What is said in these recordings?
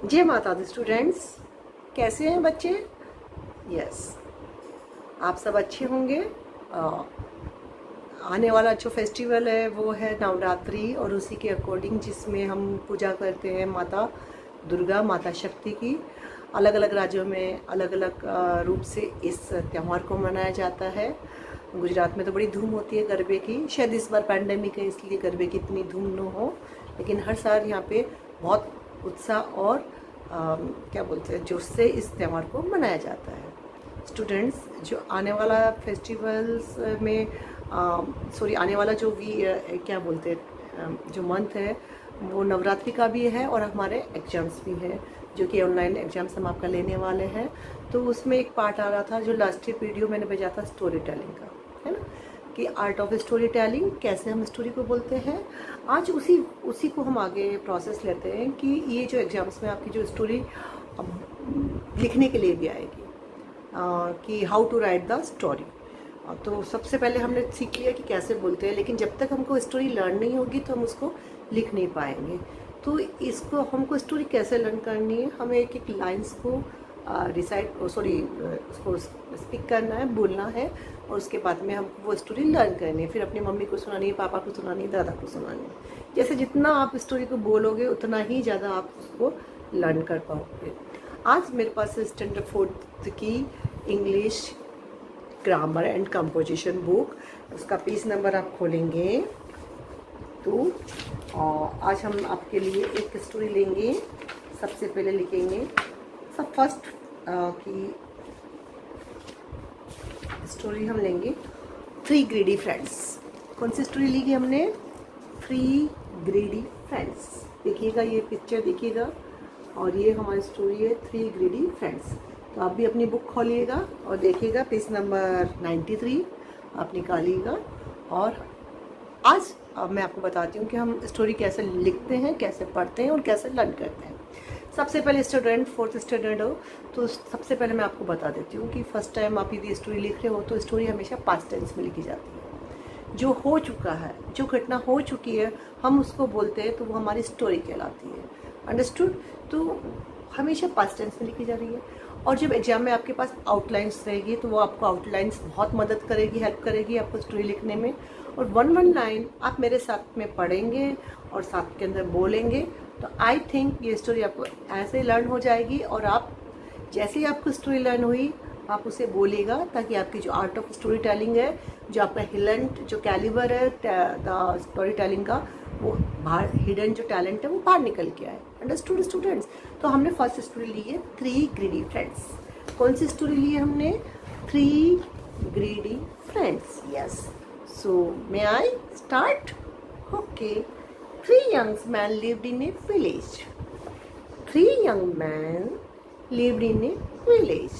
जय माता the students, कैसे हैं बच्चे? यस, आप सब अच्छे होंगे। आने वाला जो फेस्टिवल है वो है नवरात्रि, और उसी के अकॉर्डिंग जिसमें हम पूजा करते हैं माता दुर्गा, माता शक्ति की। अलग अलग राज्यों में अलग अलग रूप से इस त्यौहार को मनाया जाता है। गुजरात में तो बड़ी धूम होती है गरबे की। शायद इस बार पैंडेमिक है इसलिए गरबे की इतनी धूम न हो, लेकिन हर साल यहाँ पे बहुत उत्साह और क्या बोलते हैं जोश से इस त्यौहार को मनाया जाता है। स्टूडेंट्स, जो आने वाला फेस्टिवल्स में आने वाला जो भी क्या बोलते हैं जो मंथ है वो नवरात्रि का भी है, और हमारे एग्ज़ाम्स भी है जो कि ऑनलाइन एग्ज़ाम्स हम आपका लेने वाले हैं। तो उसमें एक पार्ट आ रहा था जो लास्ट वीडियो मैंने भेजा था स्टोरी टेलिंग का, है ना, कि आर्ट ऑफ स्टोरी टेलिंग, कैसे हम स्टोरी को बोलते हैं। आज उसी को हम आगे प्रोसेस लेते हैं कि ये जो एग्ज़ाम्स में आपकी जो स्टोरी लिखने के लिए भी आएगी कि how to write the story. तो सबसे पहले हमने सीख लिया कि कैसे बोलते हैं, लेकिन जब तक हमको स्टोरी लर्न नहीं होगी तो हम उसको लिख नहीं पाएंगे। तो इसको हमको स्टोरी कैसे लर्न करनी है, हमें एक एक लाइन्स को उसको स्पीक करना है, बोलना है, और उसके बाद में हमको वो स्टोरी लर्न करनी है। फिर अपनी मम्मी को सुनानी है, पापा को सुनानी है, दादा को सुनानी है। जैसे जितना आप स्टोरी को बोलोगे उतना ही ज़्यादा आप उसको लर्न कर पाओगे। आज मेरे पास स्टैंडर्ड 4th की English grammar and composition book, उसका पेज नंबर आप खोलेंगे तो आज हम आपके लिए एक स्टोरी लेंगे। सबसे पहले लिखेंगे फर्स्ट की स्टोरी हम लेंगे 3 ग्रीडी फ्रेंड्स। कौन सी स्टोरी ली हमने? 3 ग्रीडी फ्रेंड्स। देखिएगा, ये पिक्चर देखिएगा, और ये हमारी स्टोरी है 3 ग्रीडी फ्रेंड्स। तो आप भी अपनी बुक खोलिएगा और देखिएगा पेज नंबर 93 आप निकालिएगा। और आज मैं आपको बताती हूँ कि हम स्टोरी कैसे लिखते हैं, कैसे पढ़ते हैं और कैसे लर्न करते हैं। सबसे पहले स्टूडेंट 4th स्टैंडर्ड हो तो सबसे पहले मैं आपको बता देती हूँ कि फर्स्ट टाइम आप यदि स्टोरी लिख रहे हो तो स्टोरी हमेशा पास्ट टेंस में लिखी जाती है। जो हो चुका है, जो घटना हो चुकी है, हम उसको बोलते हैं तो वो हमारी स्टोरी कहलाती है। अंडरस्टूड? तो हमेशा पास्ट टेंस में लिखी जा रही है। और जब एग्जाम में आपके पास आउटलाइंस रहेगी तो वो आपको आउटलाइंस बहुत मदद करेगी, हेल्प करेगी आपको स्टोरी लिखने में। और 1 लाइन आप मेरे साथ में पढ़ेंगे और साथ के अंदर बोलेंगे तो आई थिंक ये स्टोरी आपको ऐसे ही लर्न हो जाएगी। और आप जैसे ही आपको स्टोरी लर्न हुई आप उसे बोलिएगा, ताकि आपकी जो आर्ट ऑफ स्टोरी टेलिंग है, जो आपका हिलेंट जो कैलिबर है द स्टोरी टेलिंग का, वो बाहर हिडन जो टैलेंट है वो बाहर निकल के आए। Understood students? तो हमने फर्स्ट स्टोरी ली है 3 ग्रीडी फ्रेंड्स। कौन सी स्टोरी ली है हमने? 3 greedy friends. Yes, so may I start? Okay. 3 young men lived in a village. 3 young men lived in a village.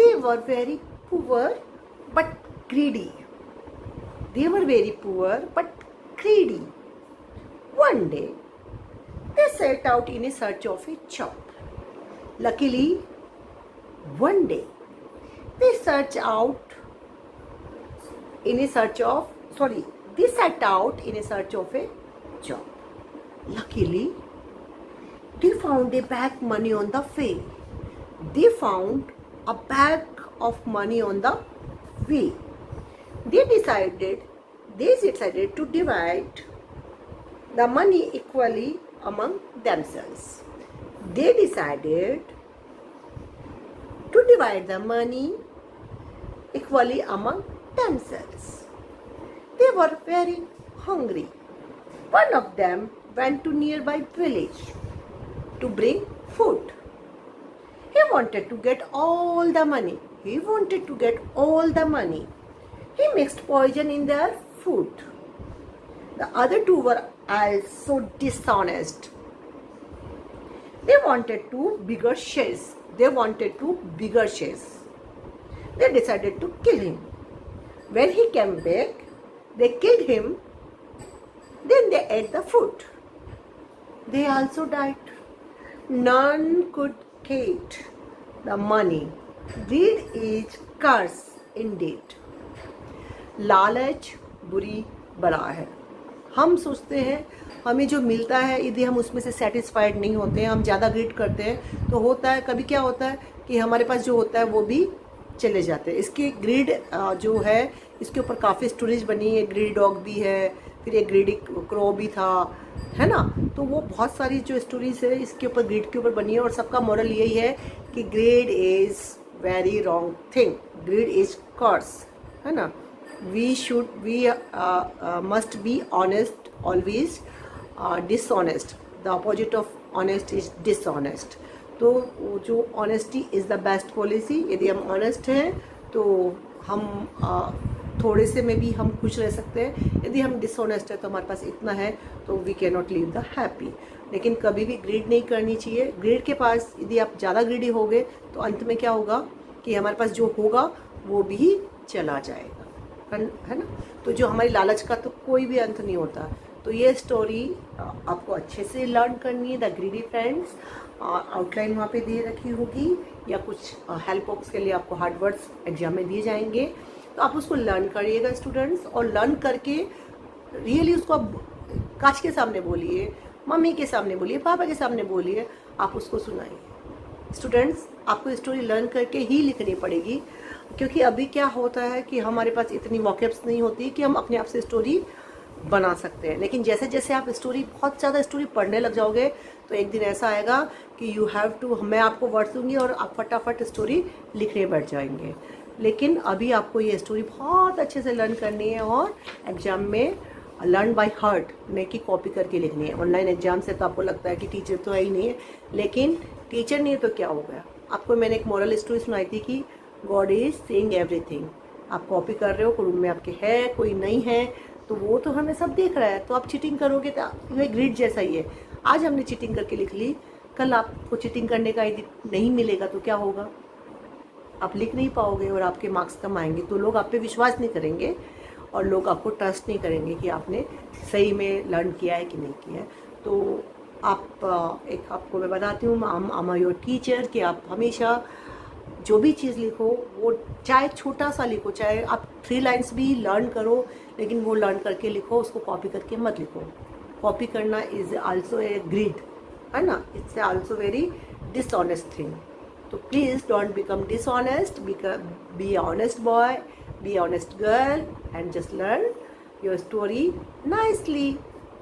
They were very poor but greedy. They were very poor but greedy. One day, they set out in a search of a job. Luckily, one day, they set out in a search of a job. Luckily, they found a bag money on the way. They found a bag of money on the way. They decided to divide the money equally among themselves. They decided to divide the money equally among themselves. They were very hungry. One of them went to nearby village to bring food. He wanted to get all the money. He mixed poison in their food. The other 2 were also dishonest. They wanted bigger shares. They decided to kill him. When he came back, they killed him. Then they ate the food. They also died. None could get the money. Greed is curse indeed. लालच बुरी बला है। हम सोचते हैं हमें जो मिलता है यदि हम उसमें से सेटिस्फाइड नहीं होते हैं, हम ज़्यादा ग्रीड करते हैं, तो होता है कभी क्या होता है कि हमारे पास जो होता है वो भी चले जाते हैं। इसकी ग्रीड जो है इसके ऊपर काफ़ी स्टोरीज बनी है। ग्रीडी डॉग भी है, फिर एक ग्रीडी क्रो भी था, है ना। तो वो बहुत सारी जो स्टोरीज है इसके ऊपर ग्रीड के ऊपर बनी है, और सबका मॉरल यही है कि greed is very wrong thing, greed is curse, है ना। We must be honest always, dishonest, the opposite of honest is dishonest. तो जो honesty is the best policy. यदि हम ऑनेस्ट हैं तो हम थोड़े से में भी हम खुश रह सकते हैं। यदि हम डिसऑनेस्ट है तो हमारे पास इतना है तो we can not live the happy. लेकिन कभी भी ग्रीड नहीं करनी चाहिए। ग्रीड के पास यदि आप ज़्यादा ग्रीडी हो गए तो अंत में क्या होगा कि हमारे पास जो होगा वो भी चला जाएगा, है ना। तो जो हमारी लालच का तो कोई भी अंत नहीं होता। तो ये स्टोरी आपको अच्छे से लर्न करनी है, द ग्रीडी फ्रेंड्स। आउटलाइन वहाँ पे दे रखी होगी, या कुछ हेल्प बॉक्स के लिए आपको हार्ड वर्ड्स एग्जाम में दिए जाएंगे, तो आप उसको लर्न करिएगा स्टूडेंट्स। और लर्न करके रियली उसको आप कांच के सामने बोलिए, मम्मी के सामने बोलिए, पापा के सामने बोलिए, आप उसको सुनाइए। स्टूडेंट्स, आपको स्टोरी लर्न करके ही लिखनी पड़ेगी, क्योंकि अभी क्या होता है कि हमारे पास इतनी वॉकेब्स नहीं होती कि हम अपने आप से स्टोरी बना सकते हैं। लेकिन जैसे जैसे आप स्टोरी बहुत ज़्यादा स्टोरी पढ़ने लग जाओगे तो एक दिन ऐसा आएगा कि यू हैव टू, मैं आपको वर्ड्स दूंगी और आप फटाफट स्टोरी लिखने बैठ जाएंगे। लेकिन अभी आपको ये स्टोरी बहुत अच्छे से लर्न करनी है और एग्जाम में लर्न बाय हार्ट, नहीं कि कॉपी करके लिखनी है। ऑनलाइन एग्जाम से तो आपको लगता है कि टीचर तो है ही नहीं है, लेकिन टीचर नहीं है तो क्या हो गया। आपको मैंने एक मॉरल स्टोरी सुनाई थी कि गॉड इज सीइंग एवरीथिंग। आप कॉपी कर रहे हो, कोई रूम में आपके है, कोई नहीं है, तो वो तो हमें सब देख रहा है। तो आप चीटिंग करोगे तो ये ग्रीड जैसा ही है। आज हमने चीटिंग करके लिख ली, कल आपको चीटिंग करने का यदि नहीं मिलेगा तो क्या होगा, आप लिख नहीं पाओगे और आपके मार्क्स कम आएंगे। तो लोग आप पे विश्वास नहीं करेंगे और लोग आपको ट्रस्ट नहीं करेंगे कि आपने सही में लर्न किया है कि नहीं किया है। तो आप एक आपको मैं बताती हूँ, आई एम योर टीचर, कि आप हमेशा जो भी चीज़ लिखो वो चाहे छोटा सा लिखो, चाहे आप 3 लाइन्स भी लर्न करो, लेकिन वो लर्न करके लिखो, उसको कॉपी करके मत लिखो। कॉपी करना इज़ आल्सो ए ग्रीड, है ना, it's also very dishonest thing. तो please don't become dishonest, be honest boy, be honest girl, and just learn your story nicely.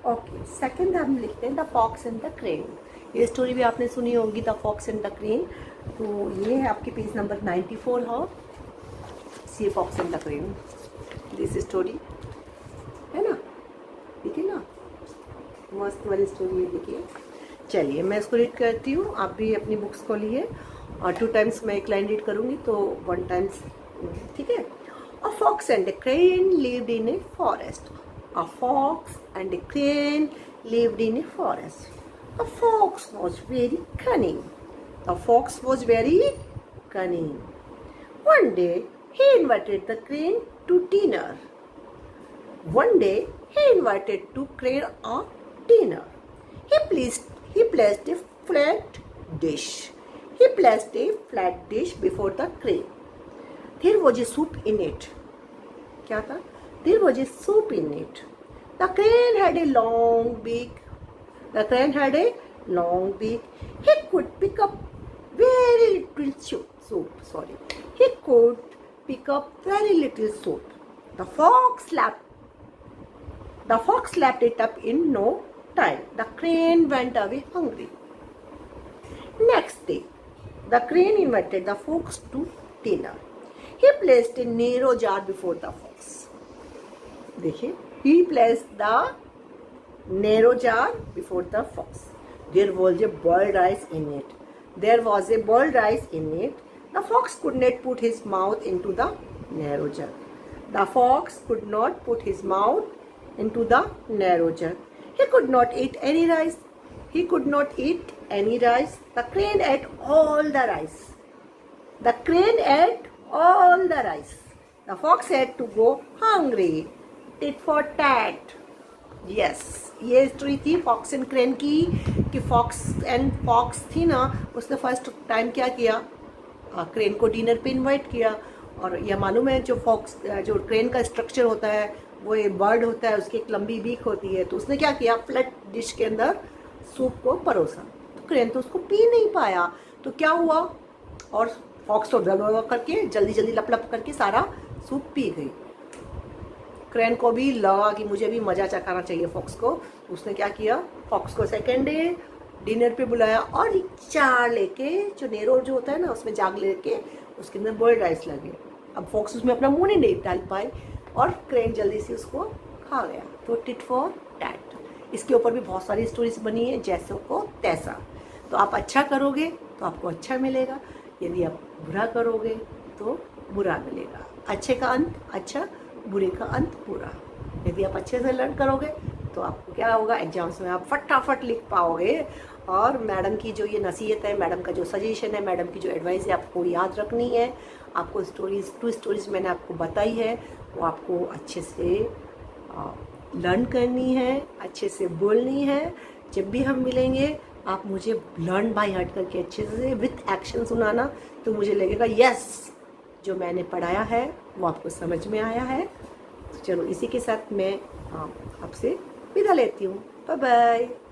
Okay, second हम लिखते हैं the fox and the crane. ये story भी आपने सुनी होगी, the fox and the crane. तो ये है आपके पेज नंबर 94 है, see fox and the crane, this story, है ना, ठीक है ना, मस्त वाली स्टोरी है, देखिए। चलिए मैं इसको रीड करती हूँ, आप भी अपनी बुक्स खोलिए, और 2 टाइम्स मैं एक लाइन रीड करूँगी तो 1 टाइम्स, ठीक है। A fox and a crane lived in a forest. A fox and a crane lived in a forest. A fox was very cunning. The fox was very cunning. One day, he invited the crane to dinner. One day, he invited to crane a dinner. He placed a flat dish. He placed a flat dish before the crane. There was a soup in it. क्या था? There was a soup in it. The crane had a long beak. The crane had a long beak. He could pick up very little soup. He could pick up very little soup. The fox lapped it up in no time. The crane went away hungry. Next day, the crane invited the fox to dinner. He placed a narrow jar before the fox. देखिए, he placed the narrow jar before the fox. There was a boiled rice in it. There was a boiled rice in it. The fox could not put his mouth into the narrow jar. The fox could not put his mouth into the narrow jar. He could not eat any rice. He could not eat any rice. The crane ate all the rice. The crane ate all the rice. The fox had to go hungry. Tit for tat. Yes, ये story थी fox and crane की, कि fox and fox थी ना, उसने first time क्या किया, crane को डिनर पे इनवाइट किया, और यह मालूम है जो फॉक्स जो क्रेन का स्ट्रक्चर होता है वो एक बर्ड होता है, उसकी एक लंबी बीक होती है। तो उसने क्या किया, फ्लैट डिश के अंदर सूप को परोसा। तो क्रेन तो उसको पी नहीं पाया, तो क्या हुआ, और फॉक्स तो करके जल्दी जल्दी लप लप करके सारा सूप पी गई। क्रेन को भी लगा कि मुझे भी मज़ा चखाना चाहिए फॉक्स को। उसने क्या किया, फॉक्स को सेकेंड डे डिनर पे बुलाया और एक जार लेके, जो नेरो जो होता है ना उसमें जाग लेके उसके अंदर बॉइल्ड राइस लगे। अब फॉक्स उसमें अपना मुंह नहीं डाल पाए और क्रेन जल्दी से उसको खा गया। तो टिट फॉर टैट। इसके ऊपर भी बहुत सारी स्टोरीज बनी है, जैसे को तैसा। तो आप अच्छा करोगे तो आपको अच्छा मिलेगा, यदि आप बुरा करोगे तो बुरा मिलेगा। अच्छे का अंत अच्छा, बुरे का अंत बुरा। यदि आप अच्छे से लर्न करोगे तो आपको क्या होगा, एग्जाम्स में आप फटाफट लिख पाओगे। और मैडम की जो ये नसीहत है, मैडम का जो सजेशन है, मैडम की जो एडवाइस है, आपको याद रखनी है। आपको स्टोरीज, 2 स्टोरीज मैंने आपको बताई है, वो आपको अच्छे से लर्न करनी है, अच्छे से बोलनी है। जब भी हम मिलेंगे आप मुझे लर्न बाय हार्ट करके अच्छे से विथ एक्शन सुनाना, तो मुझे लगेगा यस, जो मैंने पढ़ाया है वो आपको समझ में आया है। तो चलो इसी के साथ मैं आपसे विदा लेती हूँ। Bye bye.